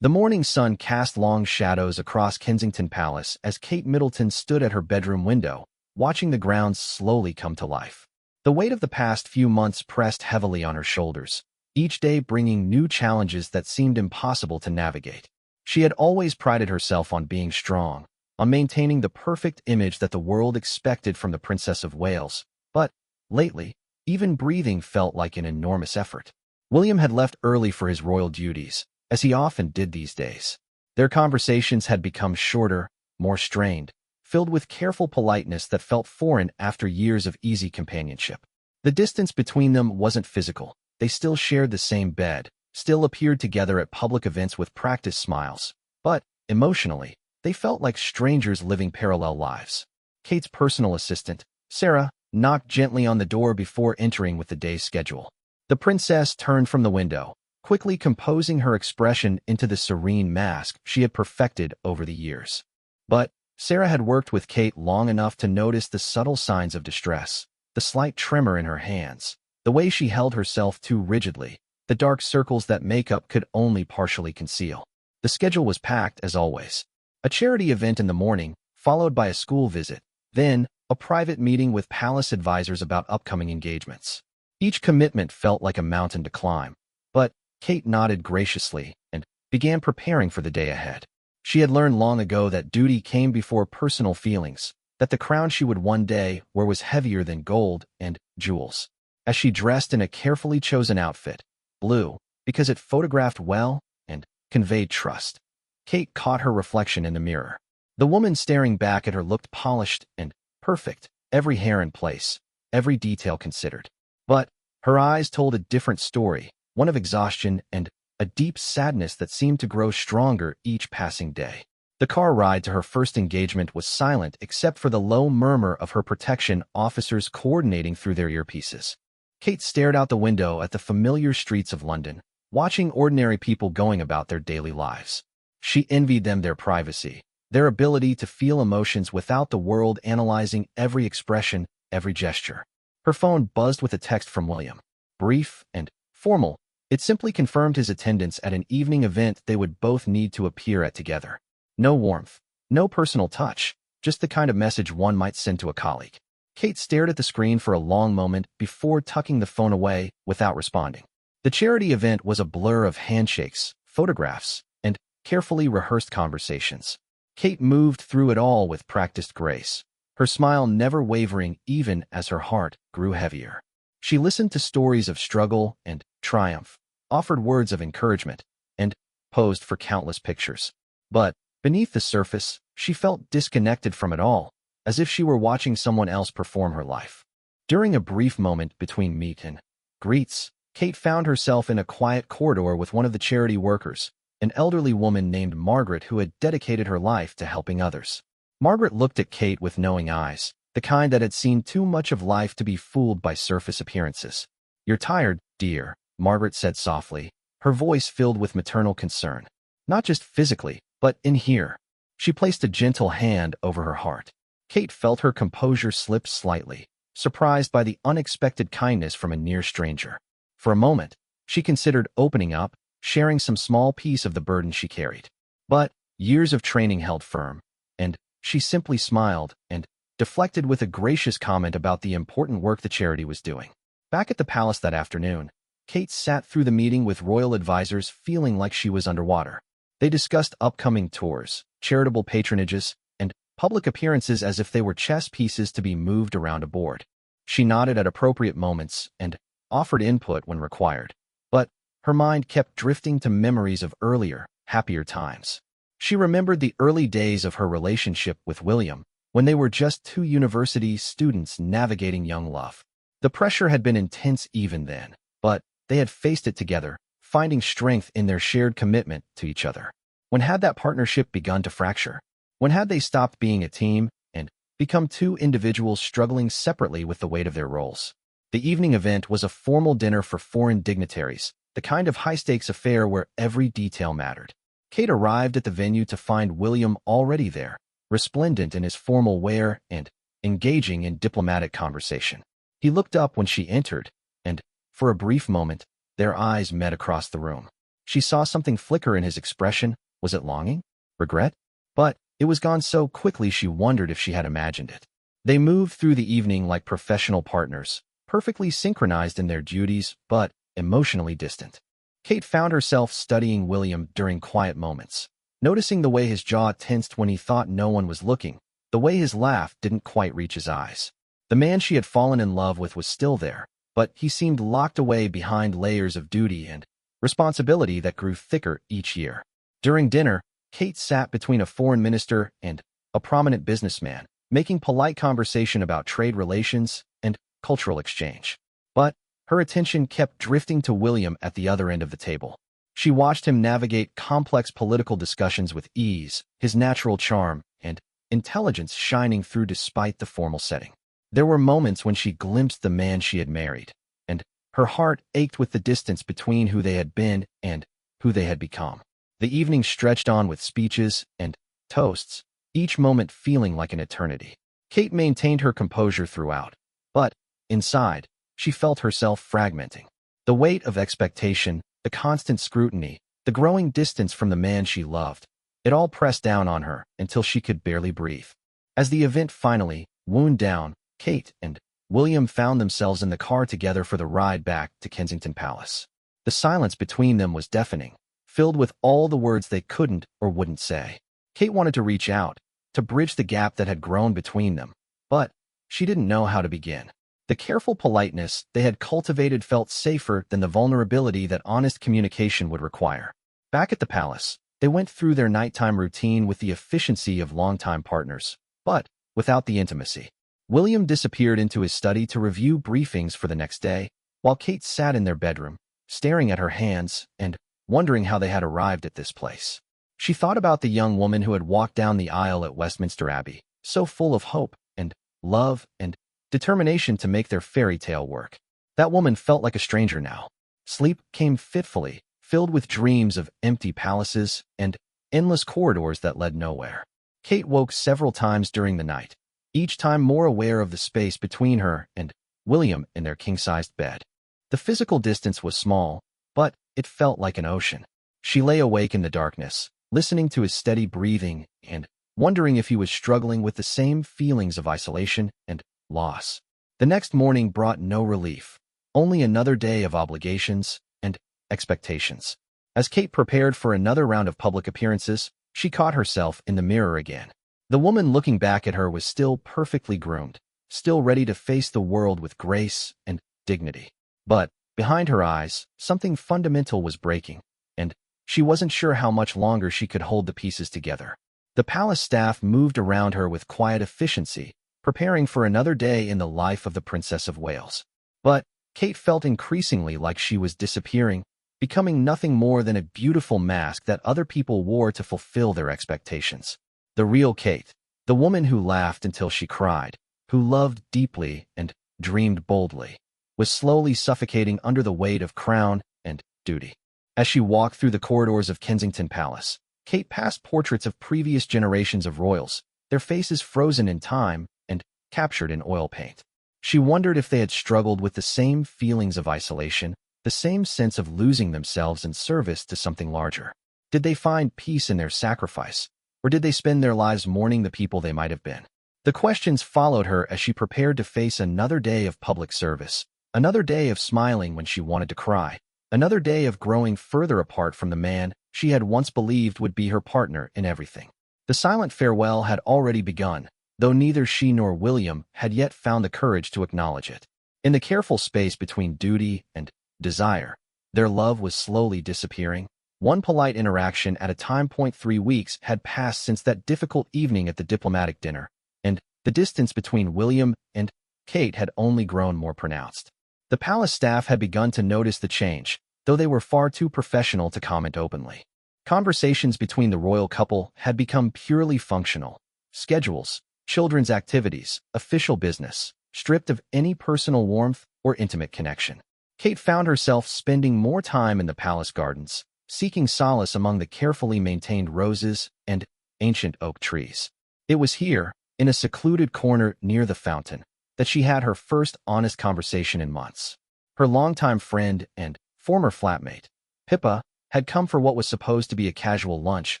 The morning sun cast long shadows across Kensington Palace as Kate Middleton stood at her bedroom window, watching the grounds slowly come to life. The weight of the past few months pressed heavily on her shoulders, each day bringing new challenges that seemed impossible to navigate. She had always prided herself on being strong, on maintaining the perfect image that the world expected from the Princess of Wales, but, lately, even breathing felt like an enormous effort. William had left early for his royal duties, as he often did these days. Their conversations had become shorter, more strained, filled with careful politeness that felt foreign after years of easy companionship. The distance between them wasn't physical. They still shared the same bed, still appeared together at public events with practiced smiles. But, emotionally, they felt like strangers living parallel lives. Kate's personal assistant, Sarah, knocked gently on the door before entering with the day's schedule. The princess turned from the window, quickly composing her expression into the serene mask she had perfected over the years. But Sarah had worked with Kate long enough to notice the subtle signs of distress, the slight tremor in her hands, the way she held herself too rigidly, the dark circles that makeup could only partially conceal. The schedule was packed, as always. A charity event in the morning, followed by a school visit, then a private meeting with palace advisors about upcoming engagements. Each commitment felt like a mountain to climb, but Kate nodded graciously and began preparing for the day ahead. She had learned long ago that duty came before personal feelings, that the crown she would one day wear was heavier than gold and jewels. As she dressed in a carefully chosen outfit, blue, because it photographed well and conveyed trust, Kate caught her reflection in the mirror. The woman staring back at her looked polished and perfect, every hair in place, every detail considered. But her eyes told a different story, one of exhaustion and a deep sadness that seemed to grow stronger each passing day. The car ride to her first engagement was silent except for the low murmur of her protection officers coordinating through their earpieces. Kate stared out the window at the familiar streets of London, watching ordinary people going about their daily lives. She envied them their privacy, their ability to feel emotions without the world analyzing every expression, every gesture. Her phone buzzed with a text from William. Brief and formal, it simply confirmed his attendance at an evening event they would both need to appear at together. No warmth, no personal touch, just the kind of message one might send to a colleague. Kate stared at the screen for a long moment before tucking the phone away without responding. The charity event was a blur of handshakes, photographs, and carefully rehearsed conversations. Kate moved through it all with practiced grace, her smile never wavering even as her heart grew heavier. She listened to stories of struggle and triumph, offered words of encouragement, and posed for countless pictures. But beneath the surface, she felt disconnected from it all, as if she were watching someone else perform her life. During a brief moment between meet and greets, Kate found herself in a quiet corridor with one of the charity workers, an elderly woman named Margaret who had dedicated her life to helping others. Margaret looked at Kate with knowing eyes, the kind that had seen too much of life to be fooled by surface appearances. "You're tired, dear," Margaret said softly, her voice filled with maternal concern. "Not just physically, but in here." She placed a gentle hand over her heart. Kate felt her composure slip slightly, surprised by the unexpected kindness from a near stranger. For a moment, she considered opening up, sharing some small piece of the burden she carried. But years of training held firm, and she simply smiled and deflected with a gracious comment about the important work the charity was doing. Back at the palace that afternoon, Kate sat through the meeting with royal advisors feeling like she was underwater. They discussed upcoming tours, charitable patronages, and public appearances as if they were chess pieces to be moved around a board. She nodded at appropriate moments and offered input when required, but her mind kept drifting to memories of earlier, happier times. She remembered the early days of her relationship with William, when they were just two university students navigating young love. The pressure had been intense even then, but they had faced it together, finding strength in their shared commitment to each other. When had that partnership begun to fracture? When had they stopped being a team and become two individuals struggling separately with the weight of their roles? The evening event was a formal dinner for foreign dignitaries, the kind of high-stakes affair where every detail mattered. Kate arrived at the venue to find William already there, resplendent in his formal wear and engaging in diplomatic conversation. He looked up when she entered, and, for a brief moment, their eyes met across the room. She saw something flicker in his expression. Was it longing? Regret? But it was gone so quickly she wondered if she had imagined it. They moved through the evening like professional partners, perfectly synchronized in their duties, but emotionally distant. Kate found herself studying William during quiet moments, noticing the way his jaw tensed when he thought no one was looking, the way his laugh didn't quite reach his eyes. The man she had fallen in love with was still there, but he seemed locked away behind layers of duty and responsibility that grew thicker each year. During dinner, Kate sat between a foreign minister and a prominent businessman, making polite conversation about trade relations and cultural exchange. But her attention kept drifting to William at the other end of the table. She watched him navigate complex political discussions with ease, his natural charm and intelligence shining through despite the formal setting. There were moments when she glimpsed the man she had married, and her heart ached with the distance between who they had been and who they had become. The evening stretched on with speeches and toasts, each moment feeling like an eternity. Kate maintained her composure throughout, but inside, she felt herself fragmenting. The weight of expectation, the constant scrutiny, the growing distance from the man she loved, it all pressed down on her until she could barely breathe. As the event finally wound down, Kate and William found themselves in the car together for the ride back to Kensington Palace. The silence between them was deafening, filled with all the words they couldn't or wouldn't say. Kate wanted to reach out, to bridge the gap that had grown between them, but she didn't know how to begin. The careful politeness they had cultivated felt safer than the vulnerability that honest communication would require. Back at the palace, they went through their nighttime routine with the efficiency of longtime partners, but without the intimacy. William disappeared into his study to review briefings for the next day, while Kate sat in their bedroom, staring at her hands and wondering how they had arrived at this place. She thought about the young woman who had walked down the aisle at Westminster Abbey, so full of hope and love and determination to make their fairy tale work. That woman felt like a stranger now. Sleep came fitfully, filled with dreams of empty palaces and endless corridors that led nowhere. Kate woke several times during the night, each time more aware of the space between her and William in their king-sized bed. The physical distance was small, but it felt like an ocean. She lay awake in the darkness, listening to his steady breathing and wondering if he was struggling with the same feelings of isolation and loss. The next morning brought no relief, only another day of obligations and expectations. As Kate prepared for another round of public appearances, she caught herself in the mirror again. The woman looking back at her was still perfectly groomed, still ready to face the world with grace and dignity. But behind her eyes, something fundamental was breaking, and she wasn't sure how much longer she could hold the pieces together. The palace staff moved around her with quiet efficiency, preparing for another day in the life of the Princess of Wales. But Kate felt increasingly like she was disappearing, becoming nothing more than a beautiful mask that other people wore to fulfill their expectations. The real Kate, the woman who laughed until she cried, who loved deeply and dreamed boldly, was slowly suffocating under the weight of crown and duty. As she walked through the corridors of Kensington Palace, Kate passed portraits of previous generations of royals, their faces frozen in time and captured in oil paint. She wondered if they had struggled with the same feelings of isolation, the same sense of losing themselves in service to something larger. Did they find peace in their sacrifice, or did they spend their lives mourning the people they might have been? The questions followed her as she prepared to face another day of public service, another day of smiling when she wanted to cry, another day of growing further apart from the man she had once believed would be her partner in everything. The silent farewell had already begun, though neither she nor William had yet found the courage to acknowledge it. In the careful space between duty and desire, their love was slowly disappearing. One polite interaction at a time. 3 weeks had passed since that difficult evening at the diplomatic dinner, and the distance between William and Kate had only grown more pronounced. The palace staff had begun to notice the change, though they were far too professional to comment openly. Conversations between the royal couple had become purely functional. Schedules, children's activities, official business, stripped of any personal warmth or intimate connection. Kate found herself spending more time in the palace gardens, seeking solace among the carefully maintained roses and ancient oak trees. It was here, in a secluded corner near the fountain, that she had her first honest conversation in months. Her longtime friend and former flatmate, Pippa, had come for what was supposed to be a casual lunch,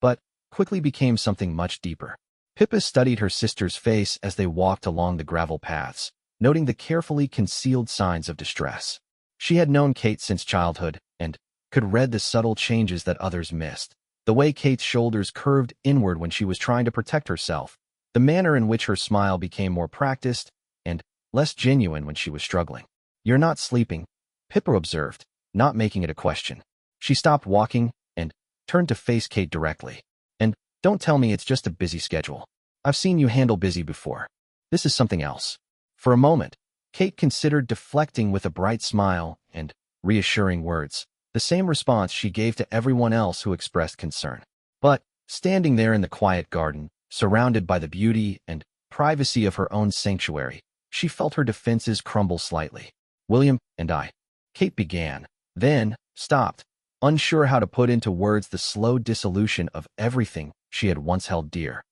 but quickly became something much deeper. Pippa studied her sister's face as they walked along the gravel paths, noting the carefully concealed signs of distress. She had known Kate since childhood and could read the subtle changes that others missed. The way Kate's shoulders curved inward when she was trying to protect herself, the manner in which her smile became more practiced and less genuine when she was struggling. "You're not sleeping," Pippa observed, not making it a question. She stopped walking and turned to face Kate directly. "And don't tell me it's just a busy schedule. I've seen you handle busy before. This is something else." For a moment, Kate considered deflecting with a bright smile and reassuring words, the same response she gave to everyone else who expressed concern. But, standing there in the quiet garden, surrounded by the beauty and privacy of her own sanctuary, she felt her defenses crumble slightly. "William and I," Kate began, then stopped, unsure how to put into words the slow dissolution of everything she had once held dear.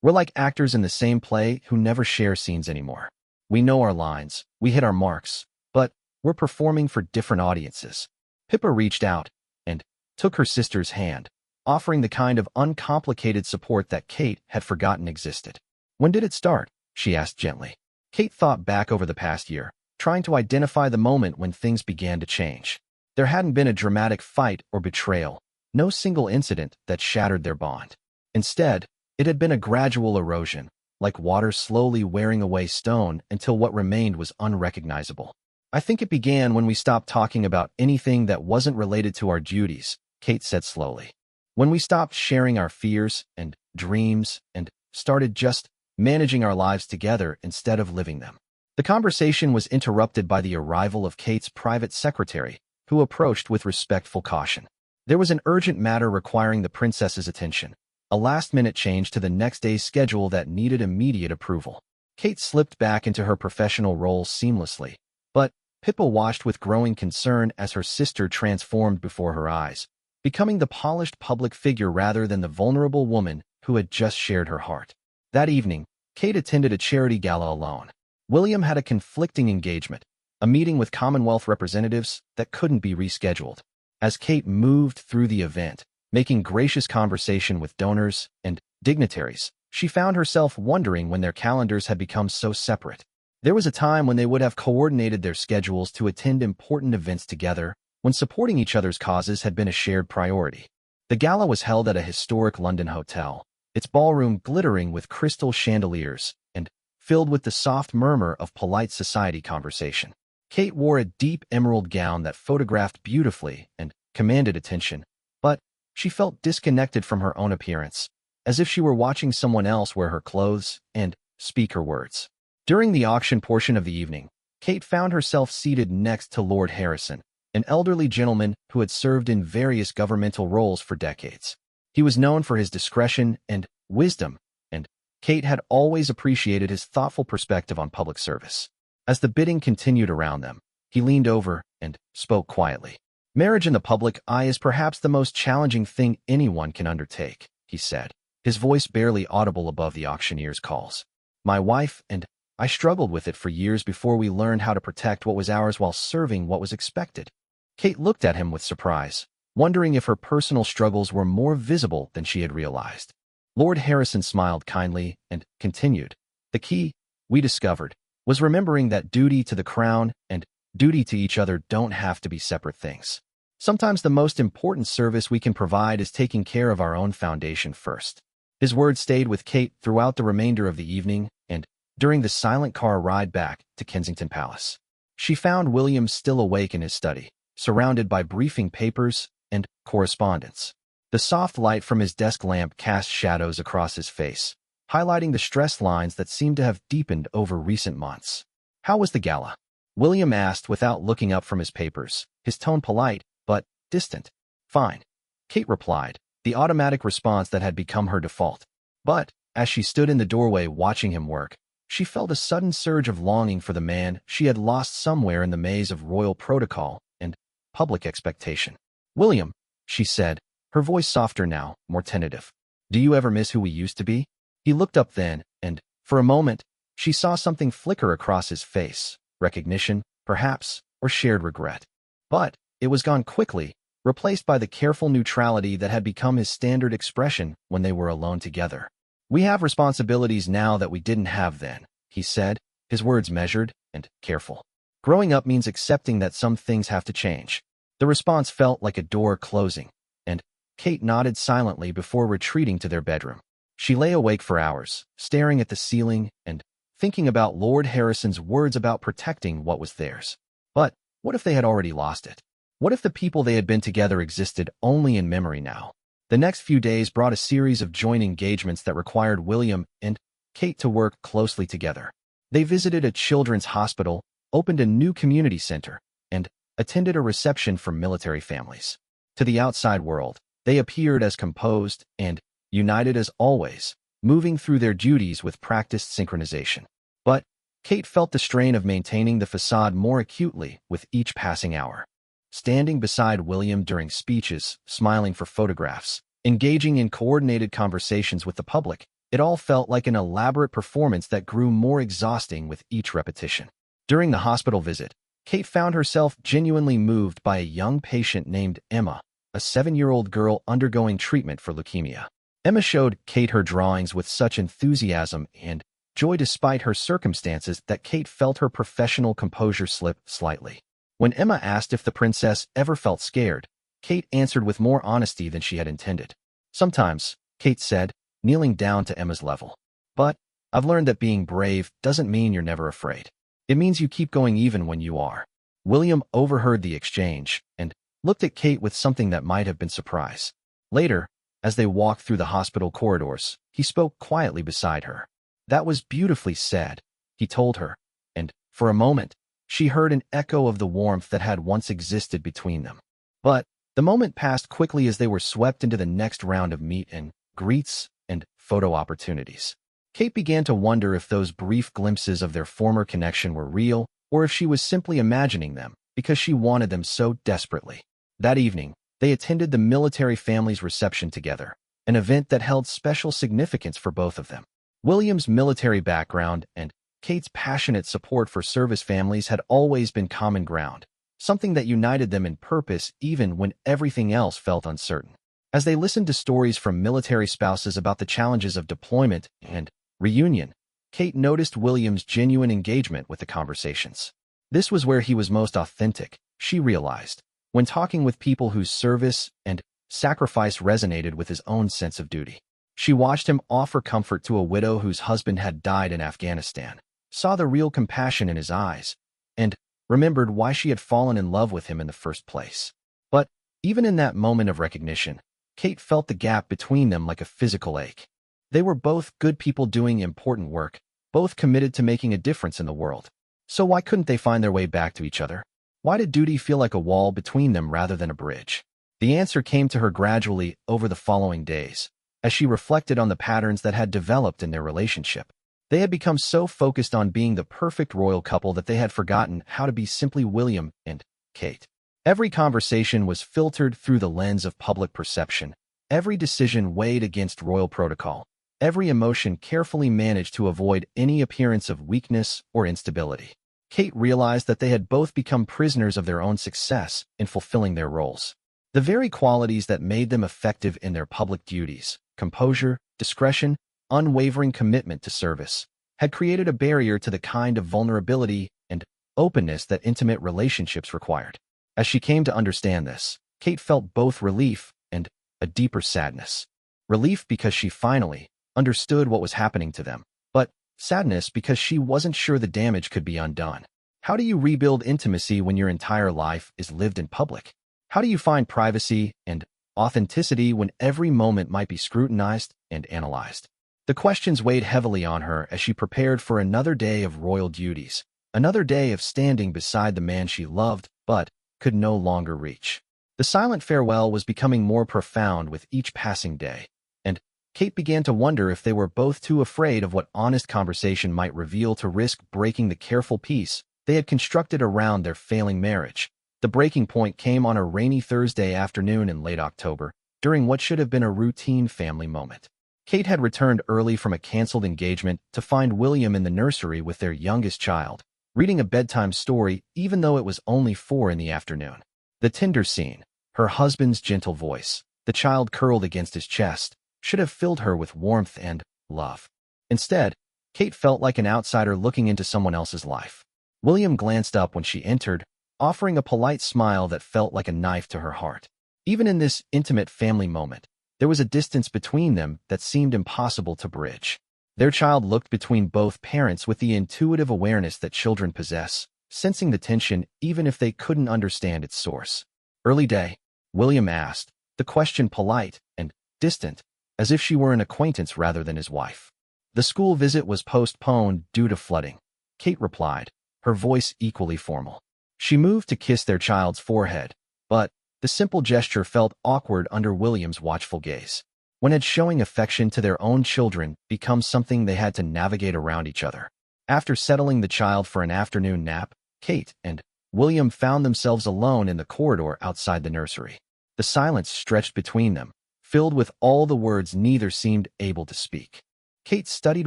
"We're like actors in the same play who never share scenes anymore. We know our lines, we hit our marks, but we're performing for different audiences." Pippa reached out and took her sister's hand, offering the kind of uncomplicated support that Kate had forgotten existed. "When did it start?" she asked gently. Kate thought back over the past year, trying to identify the moment when things began to change. There hadn't been a dramatic fight or betrayal, no single incident that shattered their bond. Instead, it had been a gradual erosion, like water slowly wearing away stone until what remained was unrecognizable. "I think it began when we stopped talking about anything that wasn't related to our duties," Kate said slowly. "When we stopped sharing our fears and dreams and started just managing our lives together instead of living them." The conversation was interrupted by the arrival of Kate's private secretary, who approached with respectful caution. There was an urgent matter requiring the princess's attention, a last-minute change to the next day's schedule that needed immediate approval. Kate slipped back into her professional role seamlessly, but Pippa watched with growing concern as her sister transformed before her eyes, becoming the polished public figure rather than the vulnerable woman who had just shared her heart. That evening, Kate attended a charity gala alone. William had a conflicting engagement, a meeting with Commonwealth representatives that couldn't be rescheduled. As Kate moved through the event, making gracious conversation with donors and dignitaries, she found herself wondering when their calendars had become so separate. There was a time when they would have coordinated their schedules to attend important events together, when supporting each other's causes had been a shared priority. The gala was held at a historic London hotel, its ballroom glittering with crystal chandeliers and filled with the soft murmur of polite society conversation. Kate wore a deep emerald gown that photographed beautifully and commanded attention, but she felt disconnected from her own appearance, as if she were watching someone else wear her clothes and speak her words. During the auction portion of the evening, Kate found herself seated next to Lord Harrison, an elderly gentleman who had served in various governmental roles for decades. He was known for his discretion and wisdom, and Kate had always appreciated his thoughtful perspective on public service. As the bidding continued around them, he leaned over and spoke quietly. "Marriage in the public eye is perhaps the most challenging thing anyone can undertake," he said, his voice barely audible above the auctioneer's calls. "My wife and I struggled with it for years before we learned how to protect what was ours while serving what was expected." Kate looked at him with surprise, wondering if her personal struggles were more visible than she had realized. Lord Harrison smiled kindly and continued, "The key, we discovered, was remembering that duty to the crown and duty to each other don't have to be separate things. Sometimes the most important service we can provide is taking care of our own foundation first." His words stayed with Kate throughout the remainder of the evening and during the silent car ride back to Kensington Palace. She found William still awake in his study, surrounded by briefing papers and correspondence. The soft light from his desk lamp cast shadows across his face, highlighting the stress lines that seemed to have deepened over recent months. "How was the gala?" William asked without looking up from his papers, his tone polite but distant. "Fine," Kate replied, the automatic response that had become her default. But, as she stood in the doorway watching him work, she felt a sudden surge of longing for the man she had lost somewhere in the maze of royal protocol and public expectation. "William," she said, her voice softer now, more tentative. "Do you ever miss who we used to be?" He looked up then, and, for a moment, she saw something flicker across his face, recognition, perhaps, or shared regret. But it was gone quickly, replaced by the careful neutrality that had become his standard expression when they were alone together. "We have responsibilities now that we didn't have then," he said, his words measured and careful. "Growing up means accepting that some things have to change." The response felt like a door closing, and Kate nodded silently before retreating to their bedroom. She lay awake for hours, staring at the ceiling and thinking about Lord Harrison's words about protecting what was theirs. But what if they had already lost it? What if the people they had been together existed only in memory now? The next few days brought a series of joint engagements that required William and Kate to work closely together. They visited a children's hospital, opened a new community center, and attended a reception for military families. To the outside world, they appeared as composed and united as always, moving through their duties with practiced synchronization. But Kate felt the strain of maintaining the facade more acutely with each passing hour. Standing beside William during speeches, smiling for photographs, engaging in coordinated conversations with the public, it all felt like an elaborate performance that grew more exhausting with each repetition. During the hospital visit, Kate found herself genuinely moved by a young patient named Emma, a 7-year-old girl undergoing treatment for leukemia. Emma showed Kate her drawings with such enthusiasm and joy despite her circumstances that Kate felt her professional composure slip slightly. When Emma asked if the princess ever felt scared, Kate answered with more honesty than she had intended. "Sometimes," Kate said, kneeling down to Emma's level. "But I've learned that being brave doesn't mean you're never afraid. It means you keep going even when you are." William overheard the exchange and looked at Kate with something that might have been surprise. Later, as they walked through the hospital corridors, he spoke quietly beside her. "That was beautifully said," he told her, and for a moment, she heard an echo of the warmth that had once existed between them. But the moment passed quickly as they were swept into the next round of meet and greets and photo opportunities. Kate began to wonder if those brief glimpses of their former connection were real, or if she was simply imagining them because she wanted them so desperately. That evening, they attended the military family's reception together, an event that held special significance for both of them. William's military background and Kate's passionate support for service families had always been common ground, something that united them in purpose even when everything else felt uncertain. As they listened to stories from military spouses about the challenges of deployment and reunion, Kate noticed William's genuine engagement with the conversations. This was where he was most authentic, she realized, when talking with people whose service and sacrifice resonated with his own sense of duty. She watched him offer comfort to a widow whose husband had died in Afghanistan, saw the real compassion in his eyes, and remembered why she had fallen in love with him in the first place. But even in that moment of recognition, Kate felt the gap between them like a physical ache. They were both good people doing important work, both committed to making a difference in the world. So why couldn't they find their way back to each other? Why did duty feel like a wall between them rather than a bridge? The answer came to her gradually over the following days, as she reflected on the patterns that had developed in their relationship. They had become so focused on being the perfect royal couple that they had forgotten how to be simply William and Kate. Every conversation was filtered through the lens of public perception, every decision weighed against royal protocol, every emotion carefully managed to avoid any appearance of weakness or instability. Kate realized that they had both become prisoners of their own success in fulfilling their roles. The very qualities that made them effective in their public duties, composure, discretion, unwavering commitment to service, had created a barrier to the kind of vulnerability and openness that intimate relationships required. As she came to understand this, Kate felt both relief and a deeper sadness. Relief because she finally understood what was happening to them, but sadness because she wasn't sure the damage could be undone. How do you rebuild intimacy when your entire life is lived in public? How do you find privacy and authenticity when every moment might be scrutinized and analyzed? The questions weighed heavily on her as she prepared for another day of royal duties, another day of standing beside the man she loved but could no longer reach. The silent farewell was becoming more profound with each passing day, and Kate began to wonder if they were both too afraid of what honest conversation might reveal to risk breaking the careful peace they had constructed around their failing marriage. The breaking point came on a rainy Thursday afternoon in late October, during what should have been a routine family moment. Kate had returned early from a canceled engagement to find William in the nursery with their youngest child, reading a bedtime story even though it was only 4 in the afternoon. The Tinder scene, Her husband's gentle voice, the child curled against his chest, should have filled her with warmth and love. Instead, Kate felt like an outsider looking into someone else's life. William glanced up when she entered, offering a polite smile that felt like a knife to her heart. Even in this intimate family moment, there was a distance between them that seemed impossible to bridge. Their child looked between both parents with the intuitive awareness that children possess, sensing the tension even if they couldn't understand its source. "Early day?" William asked, the question polite and distant, as if she were an acquaintance rather than his wife. "The school visit was postponed due to flooding," Kate replied, her voice equally formal. She moved to kiss their child's forehead, but the simple gesture felt awkward under William's watchful gaze. When had showing affection to their own children become something they had to navigate around each other? After settling the child for an afternoon nap, Kate and William found themselves alone in the corridor outside the nursery. The silence stretched between them, filled with all the words neither seemed able to speak. Kate studied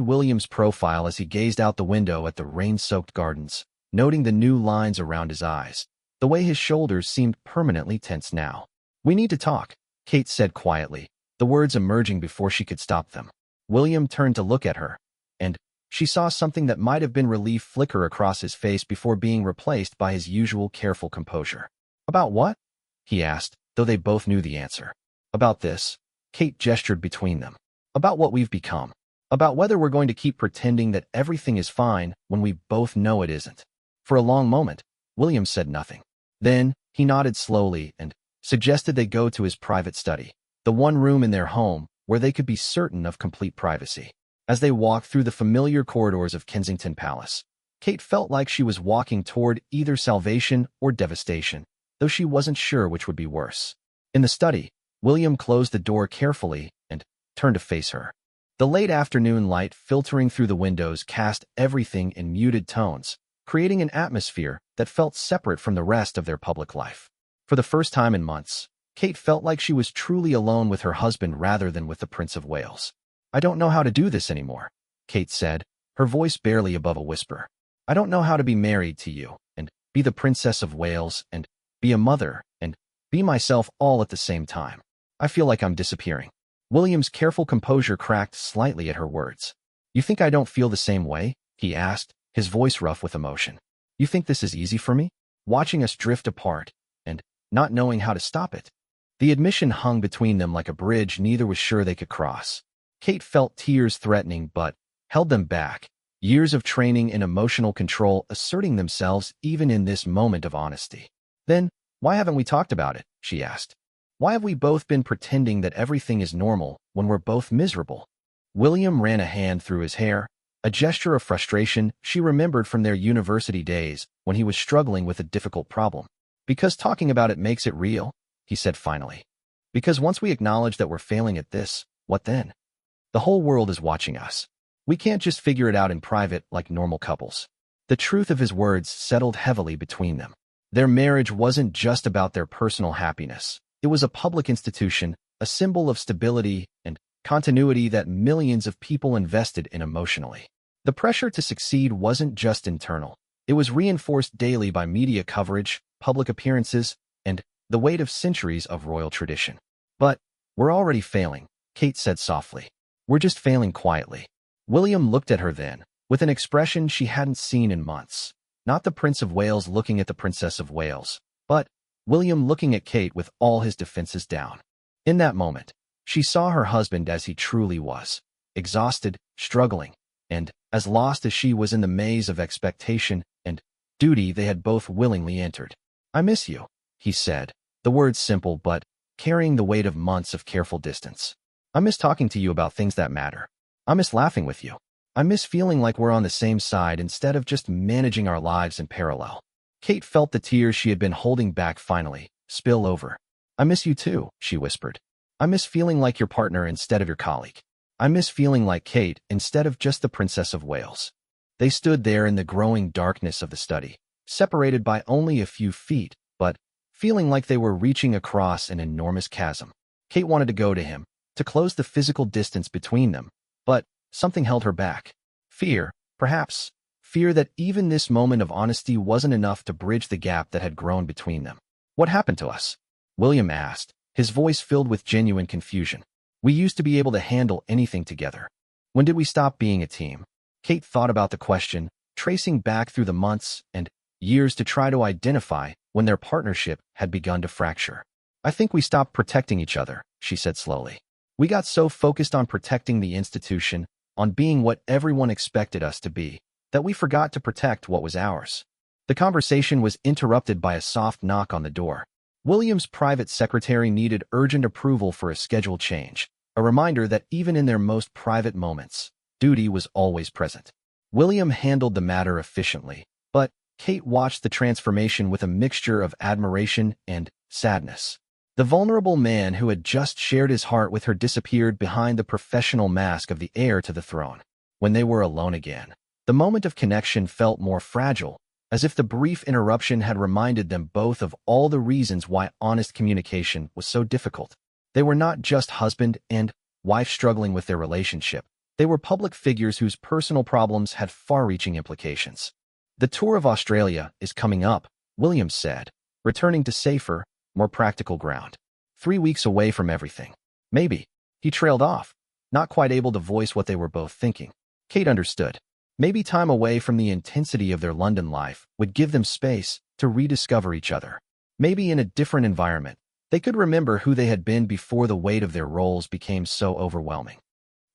William's profile as he gazed out the window at the rain-soaked gardens, noting the new lines around his eyes, the way his shoulders seemed permanently tense now. "We need to talk," Kate said quietly, the words emerging before she could stop them. William turned to look at her, and she saw something that might have been relief flicker across his face before being replaced by his usual careful composure. "About what?" he asked, though they both knew the answer. "About this," Kate gestured between them. "About what we've become. About whether we're going to keep pretending that everything is fine when we both know it isn't." For a long moment, William said nothing. Then, he nodded slowly and suggested they go to his private study, the one room in their home where they could be certain of complete privacy. As they walked through the familiar corridors of Kensington Palace, Kate felt like she was walking toward either salvation or devastation, though she wasn't sure which would be worse. In the study, William closed the door carefully and turned to face her. The late afternoon light filtering through the windows cast everything in muted tones, creating an atmosphere that felt separate from the rest of their public life. For the first time in months, Kate felt like she was truly alone with her husband rather than with the Prince of Wales. "I don't know how to do this anymore," Kate said, her voice barely above a whisper. "I don't know how to be married to you, and be the Princess of Wales, and be a mother, and be myself all at the same time. I feel like I'm disappearing." William's careful composure cracked slightly at her words. "You think I don't feel the same way?" he asked, his voice rough with emotion. "You think this is easy for me? Watching us drift apart, and not knowing how to stop it?" The admission hung between them like a bridge neither was sure they could cross. Kate felt tears threatening but held them back, years of training in emotional control asserting themselves even in this moment of honesty. "Then, why haven't we talked about it?" she asked. "Why have we both been pretending that everything is normal when we're both miserable?" William ran a hand through his hair, a gesture of frustration she remembered from their university days when he was struggling with a difficult problem. "Because talking about it makes it real," he said finally. "Because once we acknowledge that we're failing at this, what then? The whole world is watching us. We can't just figure it out in private like normal couples." The truth of his words settled heavily between them. Their marriage wasn't just about their personal happiness. It was a public institution, a symbol of stability and continuity that millions of people invested in emotionally. The pressure to succeed wasn't just internal. It was reinforced daily by media coverage, public appearances, and the weight of centuries of royal tradition. "But we're already failing," Kate said softly. "We're just failing quietly." William looked at her then, with an expression she hadn't seen in months. Not the Prince of Wales looking at the Princess of Wales, but William looking at Kate with all his defenses down. In that moment, she saw her husband as he truly was, exhausted, struggling, and as lost as she was in the maze of expectation and duty they had both willingly entered. "I miss you," he said, the words simple but carrying the weight of months of careful distance. "I miss talking to you about things that matter. I miss laughing with you. I miss feeling like we're on the same side instead of just managing our lives in parallel." Kate felt the tears she had been holding back finally spill over. "I miss you too," she whispered. "I miss feeling like your partner instead of your colleague. I miss feeling like Kate instead of just the Princess of Wales." They stood there in the growing darkness of the study, separated by only a few feet, but feeling like they were reaching across an enormous chasm. Kate wanted to go to him, to close the physical distance between them, but something held her back. Fear, perhaps. Fear that even this moment of honesty wasn't enough to bridge the gap that had grown between them. "What happened to us?" William asked, his voice filled with genuine confusion. We used to be able to handle anything together. When did we stop being a team? Kate thought about the question, tracing back through the months and years to try to identify when their partnership had begun to fracture. I think we stopped protecting each other, she said slowly. We got so focused on protecting the institution, on being what everyone expected us to be, that we forgot to protect what was ours. The conversation was interrupted by a soft knock on the door. William's private secretary needed urgent approval for a schedule change, a reminder that even in their most private moments, duty was always present. William handled the matter efficiently, but Kate watched the transformation with a mixture of admiration and sadness. The vulnerable man who had just shared his heart with her disappeared behind the professional mask of the heir to the throne. When they were alone again, the moment of connection felt more fragile, as if the brief interruption had reminded them both of all the reasons why honest communication was so difficult. They were not just husband and wife struggling with their relationship. They were public figures whose personal problems had far-reaching implications. The tour of Australia is coming up, William said, returning to safer, more practical ground. 3 weeks away from everything. Maybe. He trailed off, not quite able to voice what they were both thinking. Kate understood. Maybe time away from the intensity of their London life would give them space to rediscover each other. Maybe in a different environment, they could remember who they had been before the weight of their roles became so overwhelming.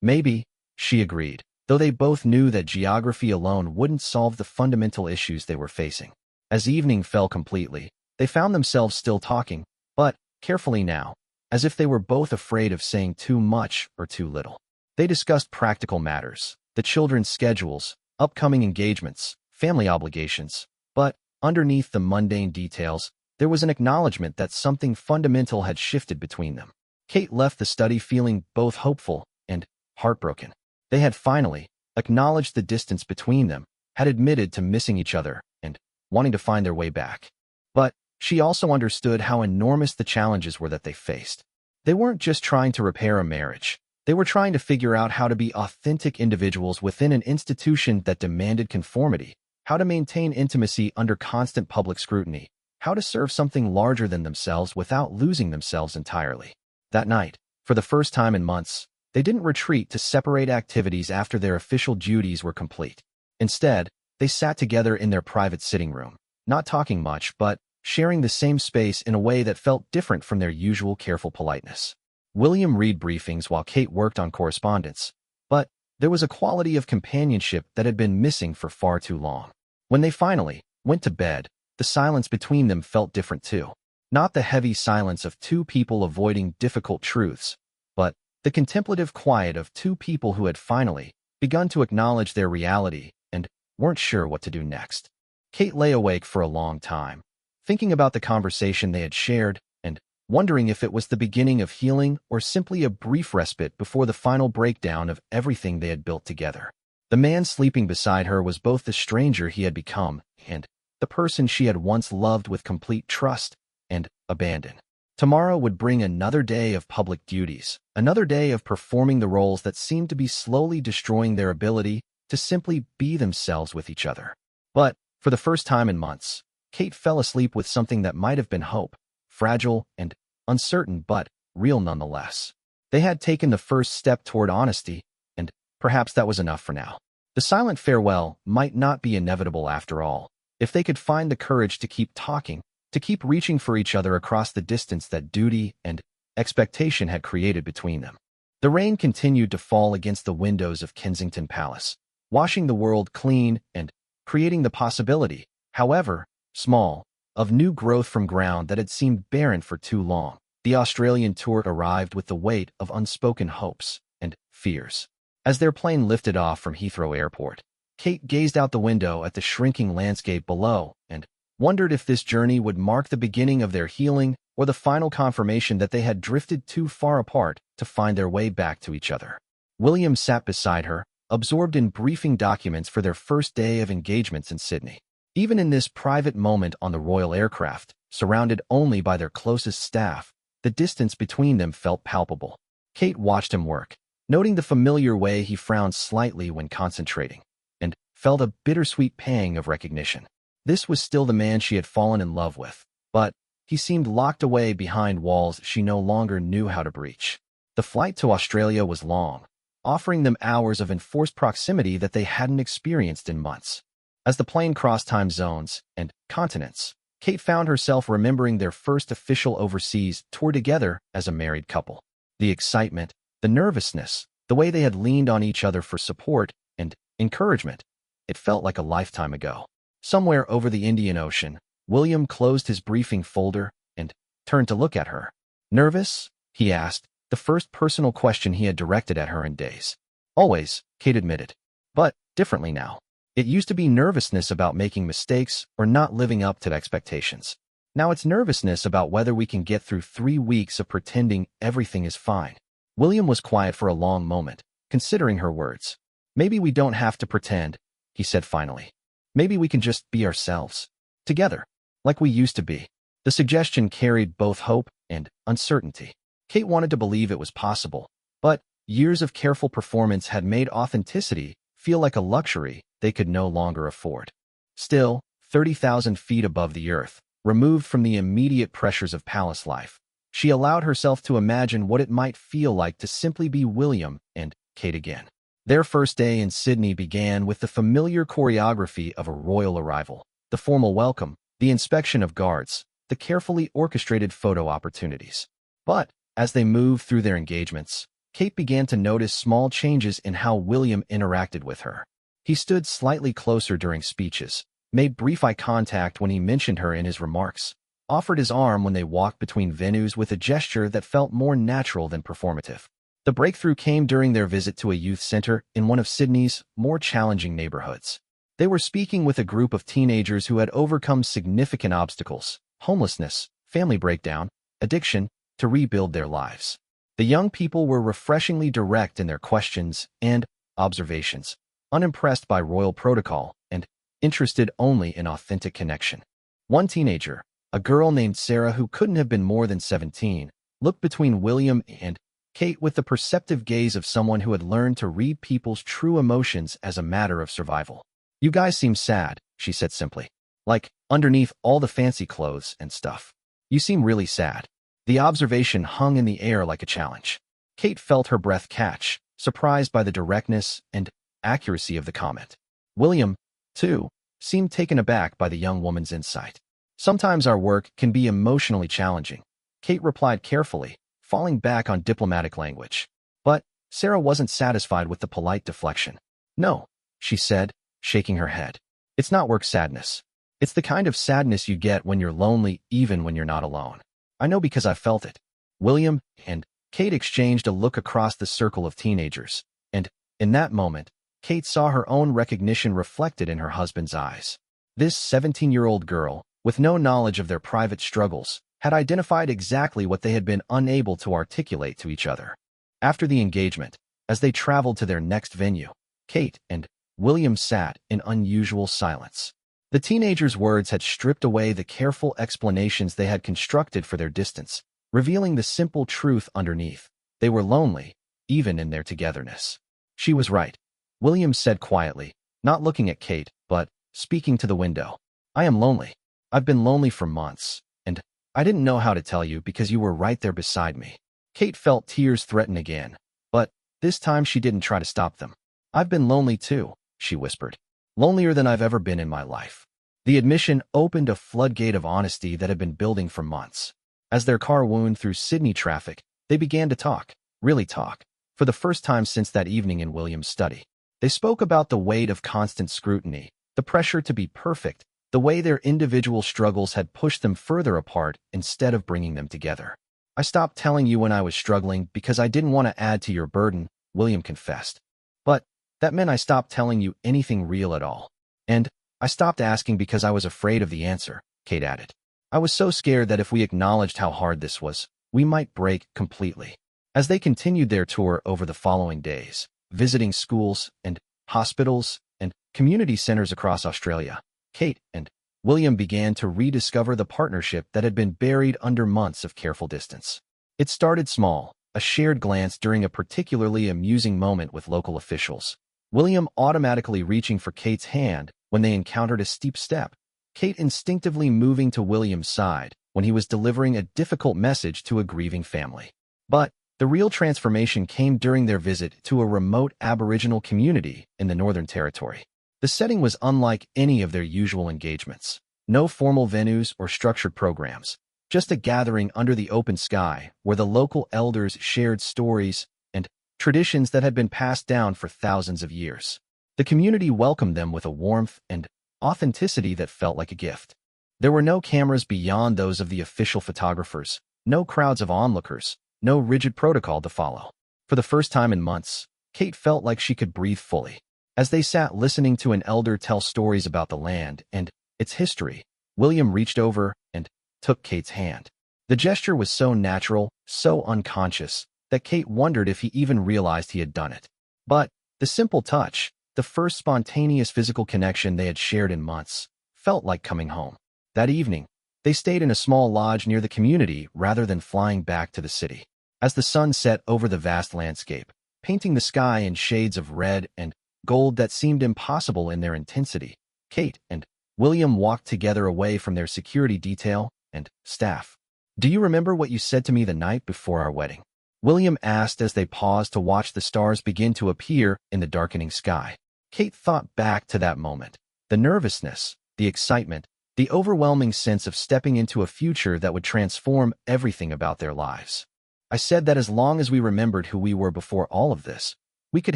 Maybe, she agreed, though they both knew that geography alone wouldn't solve the fundamental issues they were facing. As evening fell completely, they found themselves still talking, but carefully now, as if they were both afraid of saying too much or too little. They discussed practical matters, the children's schedules, upcoming engagements, family obligations, but underneath the mundane details, there was an acknowledgement that something fundamental had shifted between them. Kate left the study feeling both hopeful and heartbroken. They had finally acknowledged the distance between them, had admitted to missing each other and wanting to find their way back. But she also understood how enormous the challenges were that they faced. They weren't just trying to repair a marriage. They were trying to figure out how to be authentic individuals within an institution that demanded conformity, how to maintain intimacy under constant public scrutiny, how to serve something larger than themselves without losing themselves entirely. That night, for the first time in months, they didn't retreat to separate activities after their official duties were complete. Instead, they sat together in their private sitting room, not talking much, but sharing the same space in a way that felt different from their usual careful politeness. William read briefings while Kate worked on correspondence, but there was a quality of companionship that had been missing for far too long. When they finally went to bed, the silence between them felt different too. Not the heavy silence of two people avoiding difficult truths, but the contemplative quiet of two people who had finally begun to acknowledge their reality and weren't sure what to do next. Kate lay awake for a long time, thinking about the conversation they had shared and wondering if it was the beginning of healing or simply a brief respite before the final breakdown of everything they had built together. The man sleeping beside her was both the stranger he had become and the person she had once loved with complete trust and abandon. Tomorrow would bring another day of public duties, another day of performing the roles that seemed to be slowly destroying their ability to simply be themselves with each other. But, for the first time in months, Kate fell asleep with something that might have been hope, fragile and uncertain but real nonetheless. They had taken the first step toward honesty, and perhaps that was enough for now. The silent farewell might not be inevitable after all, if they could find the courage to keep talking, to keep reaching for each other across the distance that duty and expectation had created between them. The rain continued to fall against the windows of Kensington Palace, washing the world clean and creating the possibility, however small, of new growth from ground that had seemed barren for too long. The Australian tour arrived with the weight of unspoken hopes and fears. As their plane lifted off from Heathrow Airport, Kate gazed out the window at the shrinking landscape below and wondered if this journey would mark the beginning of their healing or the final confirmation that they had drifted too far apart to find their way back to each other. William sat beside her, absorbed in briefing documents for their first day of engagements in Sydney. Even in this private moment on the royal aircraft, surrounded only by their closest staff, the distance between them felt palpable. Kate watched him work, noting the familiar way he frowned slightly when concentrating, and felt a bittersweet pang of recognition. This was still the man she had fallen in love with, but He seemed locked away behind walls she no longer knew how to breach. The flight to Australia was long, offering them hours of enforced proximity that they hadn't experienced in months. As the plane crossed time zones and continents, Kate found herself remembering their first official overseas tour together as a married couple. The excitement, the nervousness, the way they had leaned on each other for support and encouragement, it felt like a lifetime ago. Somewhere over the Indian Ocean, William closed his briefing folder and turned to look at her. "Nervous?" he asked, the first personal question he had directed at her in days. "Always," Kate admitted. "But differently now. It used to be nervousness about making mistakes or not living up to expectations. Now it's nervousness about whether we can get through 3 weeks of pretending everything is fine." William was quiet for a long moment, considering her words. "Maybe we don't have to pretend," he said finally. "Maybe we can just be ourselves. Together. Like we used to be." The suggestion carried both hope and uncertainty. Kate wanted to believe it was possible, but years of careful performance had made authenticity feel like a luxury they could no longer afford. Still, 30,000 feet above the earth, removed from the immediate pressures of palace life, she allowed herself to imagine what it might feel like to simply be William and Kate again. Their first day in Sydney began with the familiar choreography of a royal arrival, the formal welcome, the inspection of guards, the carefully orchestrated photo opportunities. But as they moved through their engagements, Kate began to notice small changes in how William interacted with her. He stood slightly closer during speeches, made brief eye contact when he mentioned her in his remarks, offered his arm when they walked between venues with a gesture that felt more natural than performative. The breakthrough came during their visit to a youth center in one of Sydney's more challenging neighborhoods. They were speaking with a group of teenagers who had overcome significant obstacles, homelessness, family breakdown, addiction, to rebuild their lives. The young people were refreshingly direct in their questions and observations, unimpressed by royal protocol and interested only in authentic connection. One teenager, a girl named Sarah who couldn't have been more than 17, looked between William and Kate with the perceptive gaze of someone who had learned to read people's true emotions as a matter of survival. "You guys seem sad," she said simply. "Like, underneath all the fancy clothes and stuff. You seem really sad." The observation hung in the air like a challenge. Kate felt her breath catch, surprised by the directness and accuracy of the comment. William, too, seemed taken aback by the young woman's insight. "Sometimes our work can be emotionally challenging," Kate replied carefully, falling back on diplomatic language. But Sarah wasn't satisfied with the polite deflection. "No," she said, shaking her head. "It's not work sadness. It's the kind of sadness you get when you're lonely even when you're not alone. I know because I felt it." William and Kate exchanged a look across the circle of teenagers, and in that moment, Kate saw her own recognition reflected in her husband's eyes. This 17-year-old girl, with no knowledge of their private struggles, had identified exactly what they had been unable to articulate to each other. After the engagement, as they traveled to their next venue, Kate and William sat in unusual silence. The teenagers' words had stripped away the careful explanations they had constructed for their distance, revealing the simple truth underneath. They were lonely, even in their togetherness. "She was right," William said quietly, not looking at Kate, but speaking to the window. "I am lonely. I've been lonely for months, and I didn't know how to tell you because you were right there beside me." Kate felt tears threaten again, but this time she didn't try to stop them. "I've been lonely too," she whispered. "Lonelier than I've ever been in my life." The admission opened a floodgate of honesty that had been building for months. As their car wound through Sydney traffic, they began to talk, really talk, for the first time since that evening in William's study. They spoke about the weight of constant scrutiny, the pressure to be perfect, the way their individual struggles had pushed them further apart instead of bringing them together. "I stopped telling you when I was struggling because I didn't want to add to your burden," William confessed. "But that meant I stopped telling you anything real at all. And I stopped asking because I was afraid of the answer," Kate added. "I was so scared that if we acknowledged how hard this was, we might break completely." As they continued their tour over the following days, visiting schools and hospitals and community centers across Australia, Kate and William began to rediscover the partnership that had been buried under months of careful distance. It started small, a shared glance during a particularly amusing moment with local officials, William automatically reaching for Kate's hand when they encountered a steep step, Kate instinctively moving to William's side, when he was delivering a difficult message to a grieving family. But the real transformation came during their visit to a remote Aboriginal community in the Northern Territory. The setting was unlike any of their usual engagements. No formal venues or structured programs, just a gathering under the open sky where the local elders shared stories and traditions that had been passed down for thousands of years. The community welcomed them with a warmth and authenticity that felt like a gift. There were no cameras beyond those of the official photographers, no crowds of onlookers, no rigid protocol to follow. For the first time in months, Kate felt like she could breathe fully. As they sat listening to an elder tell stories about the land and its history, William reached over and took Kate's hand. The gesture was so natural, so unconscious, that Kate wondered if he even realized he had done it. But the simple touch, the first spontaneous physical connection they had shared in months, felt like coming home. That evening, they stayed in a small lodge near the community rather than flying back to the city. As the sun set over the vast landscape, painting the sky in shades of red and gold that seemed impossible in their intensity, Kate and William walked together away from their security detail and staff. "Do you remember what you said to me the night before our wedding?" William asked as they paused to watch the stars begin to appear in the darkening sky. Kate thought back to that moment. The nervousness, the excitement, the overwhelming sense of stepping into a future that would transform everything about their lives. "I said that as long as we remembered who we were before all of this, we could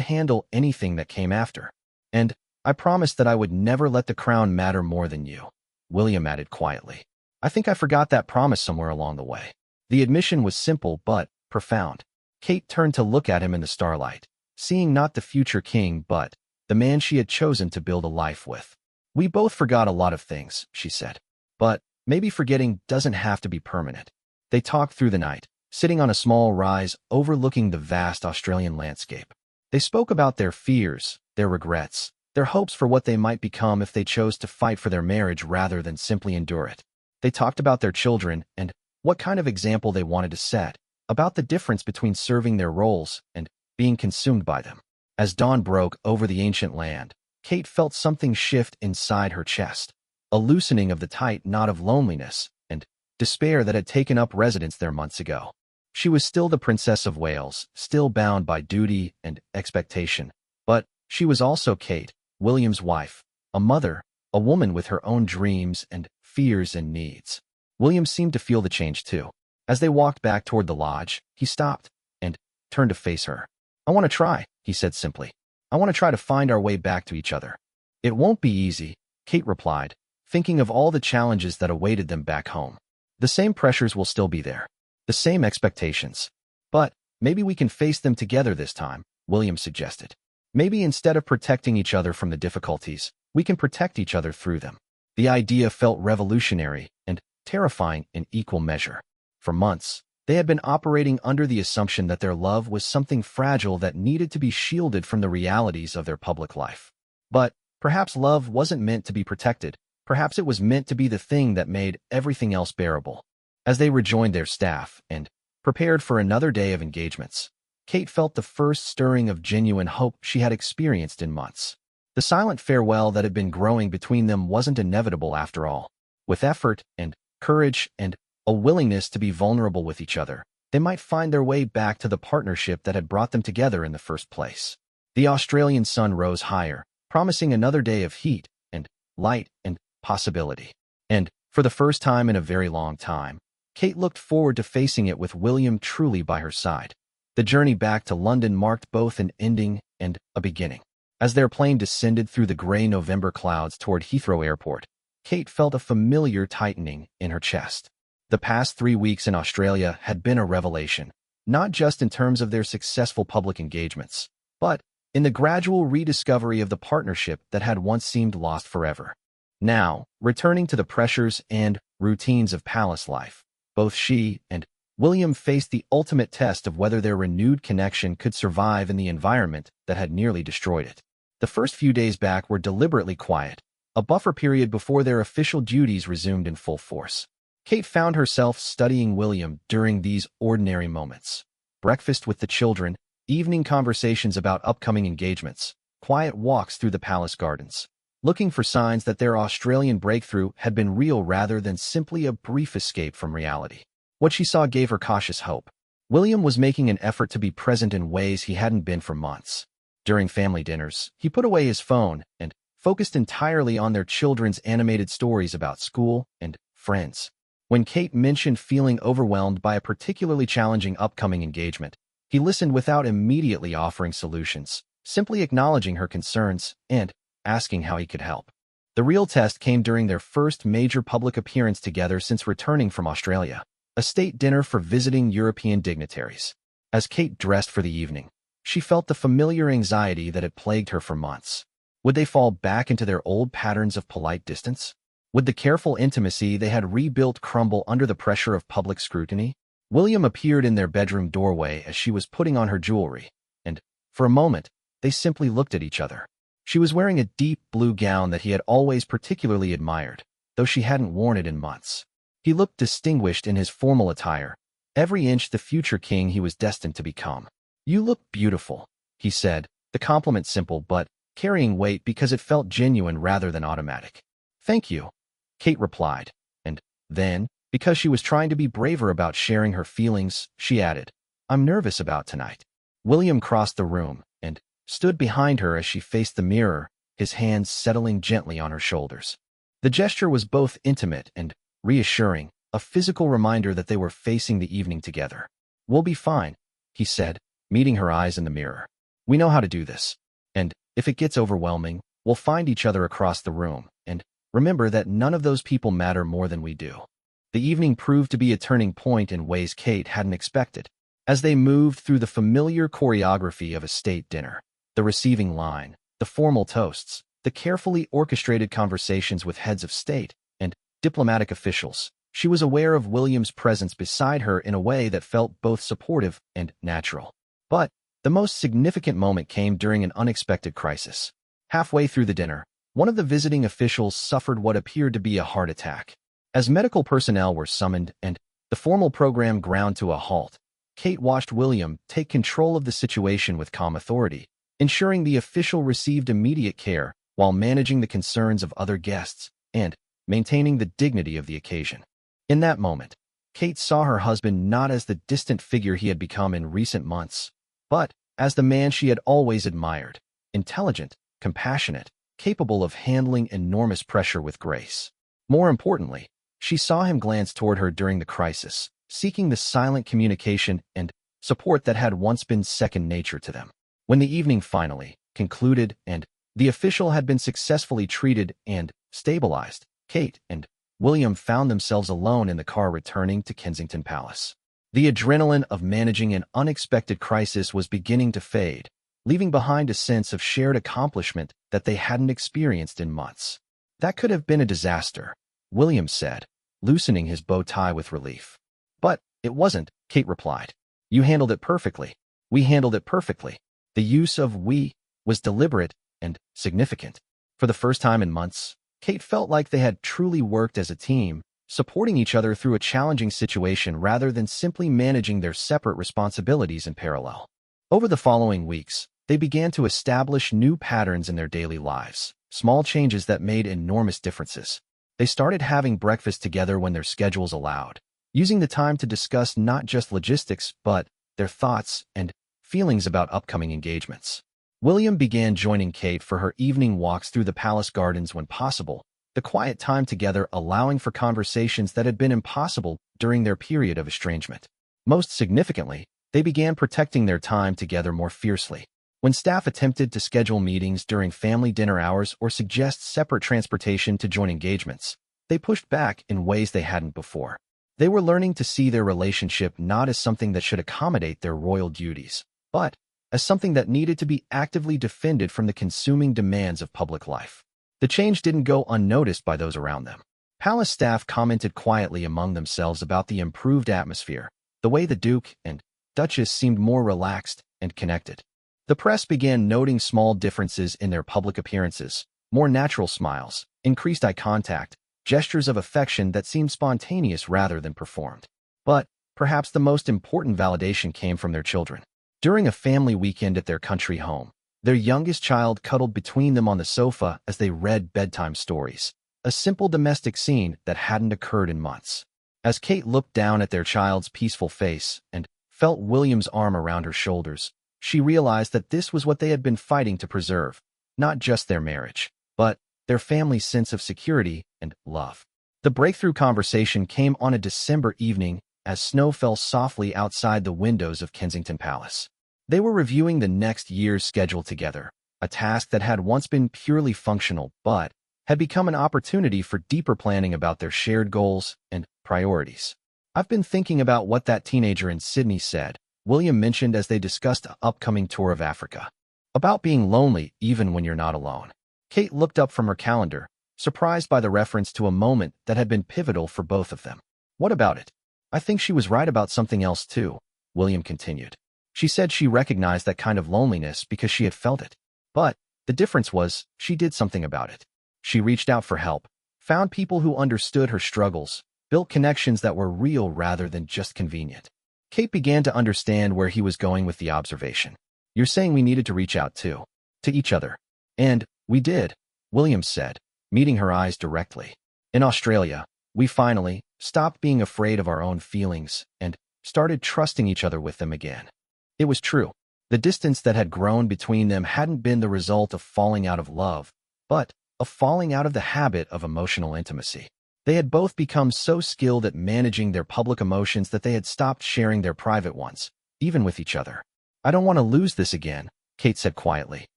handle anything that came after. And I promised that I would never let the crown matter more than you," William added quietly. "I think I forgot that promise somewhere along the way." The admission was simple but profound. Kate turned to look at him in the starlight, seeing not the future king but the man she had chosen to build a life with. "We both forgot a lot of things," she said. "But maybe forgetting doesn't have to be permanent." They talked through the night, sitting on a small rise overlooking the vast Australian landscape. They spoke about their fears, their regrets, their hopes for what they might become if they chose to fight for their marriage rather than simply endure it. They talked about their children and what kind of example they wanted to set, about the difference between serving their roles and being consumed by them. As dawn broke over the ancient land, Kate felt something shift inside her chest, a loosening of the tight knot of loneliness and despair that had taken up residence there months ago. She was still the Princess of Wales, still bound by duty and expectation, but she was also Kate, William's wife, a mother, a woman with her own dreams and fears and needs. William seemed to feel the change too. As they walked back toward the lodge, he stopped and turned to face her. "I want to try," he said simply. "I want to try to find our way back to each other." "It won't be easy," Kate replied, thinking of all the challenges that awaited them back home. "The same pressures will still be there, the same expectations. But maybe we can face them together this time," William suggested. "Maybe instead of protecting each other from the difficulties, we can protect each other through them." The idea felt revolutionary and terrifying in equal measure. For months, they had been operating under the assumption that their love was something fragile that needed to be shielded from the realities of their public life. But perhaps love wasn't meant to be protected. Perhaps it was meant to be the thing that made everything else bearable. As they rejoined their staff and prepared for another day of engagements, Kate felt the first stirring of genuine hope she had experienced in months. The silent farewell that had been growing between them wasn't inevitable after all. With effort and courage and a willingness to be vulnerable with each other, they might find their way back to the partnership that had brought them together in the first place. The Australian sun rose higher, promising another day of heat and light and possibility. And, for the first time in a very long time, Kate looked forward to facing it with William truly by her side. The journey back to London marked both an ending and a beginning. As their plane descended through the gray November clouds toward Heathrow Airport, Kate felt a familiar tightening in her chest. The past 3 weeks in Australia had been a revelation, not just in terms of their successful public engagements, but in the gradual rediscovery of the partnership that had once seemed lost forever. Now, returning to the pressures and routines of palace life, both she and William faced the ultimate test of whether their renewed connection could survive in the environment that had nearly destroyed it. The first few days back were deliberately quiet, a buffer period before their official duties resumed in full force. Kate found herself studying William during these ordinary moments. Breakfast with the children, evening conversations about upcoming engagements, quiet walks through the palace gardens. looking for signs that their Australian breakthrough had been real rather than simply a brief escape from reality. What she saw gave her cautious hope. William was making an effort to be present in ways he hadn't been for months. During family dinners, he put away his phone and focused entirely on their children's animated stories about school and friends. When Kate mentioned feeling overwhelmed by a particularly challenging upcoming engagement, he listened without immediately offering solutions, simply acknowledging her concerns and asking how he could help. The real test came during their first major public appearance together since returning from Australia, a state dinner for visiting European dignitaries. As Kate dressed for the evening, she felt the familiar anxiety that had plagued her for months. Would they fall back into their old patterns of polite distance? Would the careful intimacy they had rebuilt crumble under the pressure of public scrutiny? William appeared in their bedroom doorway as she was putting on her jewelry, and, for a moment, they simply looked at each other. She was wearing a deep blue gown that he had always particularly admired, though she hadn't worn it in months. He looked distinguished in his formal attire, every inch the future king he was destined to become. "You look beautiful," he said, the compliment simple but carrying weight because it felt genuine rather than automatic. "Thank you," Kate replied, and then, because she was trying to be braver about sharing her feelings, she added, "I'm nervous about tonight." William crossed the room and stood behind her as she faced the mirror, his hands settling gently on her shoulders. The gesture was both intimate and reassuring, a physical reminder that they were facing the evening together. "We'll be fine," he said, meeting her eyes in the mirror. "We know how to do this. And if it gets overwhelming, we'll find each other across the room, and remember that none of those people matter more than we do." The evening proved to be a turning point in ways Kate hadn't expected. As they moved through the familiar choreography of a state dinner, the receiving line, the formal toasts, the carefully orchestrated conversations with heads of state and diplomatic officials, she was aware of William's presence beside her in a way that felt both supportive and natural. But the most significant moment came during an unexpected crisis. Halfway through the dinner, one of the visiting officials suffered what appeared to be a heart attack. As medical personnel were summoned and the formal program ground to a halt, Kate watched William take control of the situation with calm authority, ensuring the official received immediate care while managing the concerns of other guests and maintaining the dignity of the occasion. In that moment, Kate saw her husband not as the distant figure he had become in recent months, but as the man she had always admired, intelligent, compassionate, capable of handling enormous pressure with grace. More importantly, she saw him glance toward her during the crisis, seeking the silent communication and support that had once been second nature to them. When the evening finally concluded and the official had been successfully treated and stabilized, Kate and William found themselves alone in the car returning to Kensington Palace. The adrenaline of managing an unexpected crisis was beginning to fade, leaving behind a sense of shared accomplishment that they hadn't experienced in months. "That could have been a disaster," William said, loosening his bow tie with relief. "But it wasn't," Kate replied. "You handled it perfectly. We handled it perfectly." The use of "we" was deliberate and significant. For the first time in months, Kate felt like they had truly worked as a team, supporting each other through a challenging situation rather than simply managing their separate responsibilities in parallel. Over the following weeks, they began to establish new patterns in their daily lives, small changes that made enormous differences. They started having breakfast together when their schedules allowed, using the time to discuss not just logistics but their thoughts and feelings about upcoming engagements. William began joining Kate for her evening walks through the palace gardens when possible, the quiet time together allowing for conversations that had been impossible during their period of estrangement. Most significantly, they began protecting their time together more fiercely. When staff attempted to schedule meetings during family dinner hours or suggest separate transportation to join engagements, they pushed back in ways they hadn't before. They were learning to see their relationship not as something that should accommodate their royal duties, but as something that needed to be actively defended from the consuming demands of public life. The change didn't go unnoticed by those around them. Palace staff commented quietly among themselves about the improved atmosphere, the way the Duke and Duchess seemed more relaxed and connected. The press began noting small differences in their public appearances, more natural smiles, increased eye contact, gestures of affection that seemed spontaneous rather than performed. But perhaps the most important validation came from their children. During a family weekend at their country home, Their youngest child cuddled between them on the sofa as they read bedtime stories, a simple domestic scene that hadn't occurred in months. As Kate looked down at their child's peaceful face and felt William's arm around her shoulders, she realized that this was what they had been fighting to preserve, not just their marriage, but their family's sense of security and love. The breakthrough conversation came on a December evening as snow fell softly outside the windows of Kensington Palace. They were reviewing the next year's schedule together, a task that had once been purely functional but had become an opportunity for deeper planning about their shared goals and priorities. "I've been thinking about what that teenager in Sydney said," William mentioned as they discussed an upcoming tour of Africa. "About being lonely even when you're not alone." Kate looked up from her calendar, surprised by the reference to a moment that had been pivotal for both of them. "What about it?" "I think she was right about something else too," William continued. "She said she recognized that kind of loneliness because she had felt it. But the difference was she did something about it. She reached out for help, found people who understood her struggles, built connections that were real rather than just convenient." Kate began to understand where he was going with the observation. "You're saying we needed to reach out too, to each other." "And we did," William said, meeting her eyes directly. "In Australia, we finally stopped being afraid of our own feelings and started trusting each other with them again." It was true. The distance that had grown between them hadn't been the result of falling out of love, but of falling out of the habit of emotional intimacy. They had both become so skilled at managing their public emotions that they had stopped sharing their private ones, even with each other. "I don't want to lose this again," Kate said quietly.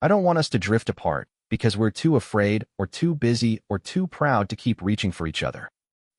"I don't want us to drift apart because we're too afraid or too busy or too proud to keep reaching for each other."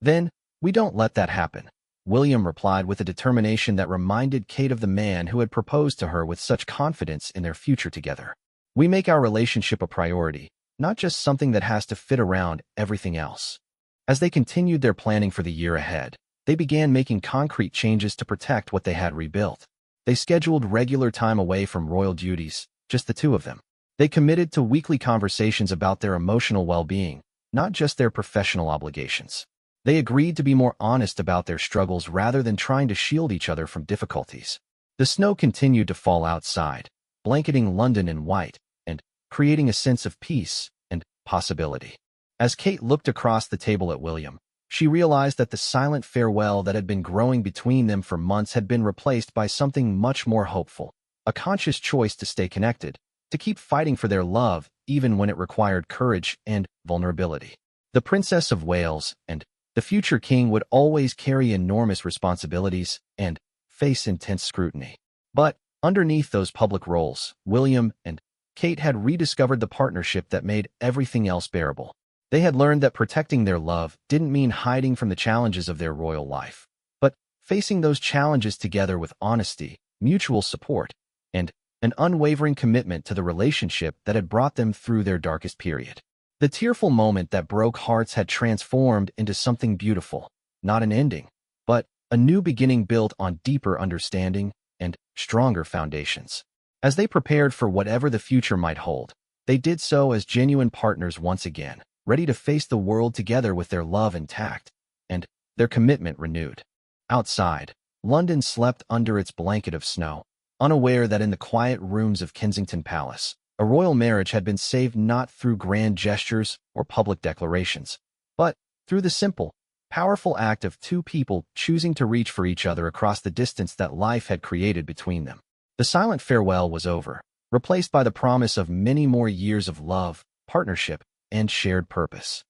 "Then, we don't let that happen," William replied with a determination that reminded Kate of the man who had proposed to her with such confidence in their future together. "We make our relationship a priority, not just something that has to fit around everything else." As they continued their planning for the year ahead, they began making concrete changes to protect what they had rebuilt. They scheduled regular time away from royal duties, just the two of them. They committed to weekly conversations about their emotional well-being, not just their professional obligations. They agreed to be more honest about their struggles rather than trying to shield each other from difficulties. The snow continued to fall outside, blanketing London in white and creating a sense of peace and possibility. As Kate looked across the table at William, she realized that the silent farewell that had been growing between them for months had been replaced by something much more hopeful, a conscious choice to stay connected, to keep fighting for their love even when it required courage and vulnerability. The Princess of Wales and the future king would always carry enormous responsibilities and face intense scrutiny. But underneath those public roles, William and Kate had rediscovered the partnership that made everything else bearable. They had learned that protecting their love didn't mean hiding from the challenges of their royal life, but facing those challenges together with honesty, mutual support, and an unwavering commitment to the relationship that had brought them through their darkest period. The tearful moment that broke hearts had transformed into something beautiful, not an ending, but a new beginning built on deeper understanding and stronger foundations. As they prepared for whatever the future might hold, they did so as genuine partners once again, ready to face the world together with their love intact and their commitment renewed. Outside, London slept under its blanket of snow, unaware that in the quiet rooms of Kensington Palace, a royal marriage had been saved not through grand gestures or public declarations, but through the simple, powerful act of two people choosing to reach for each other across the distance that life had created between them. The silent farewell was over, replaced by the promise of many more years of love, partnership, and shared purpose.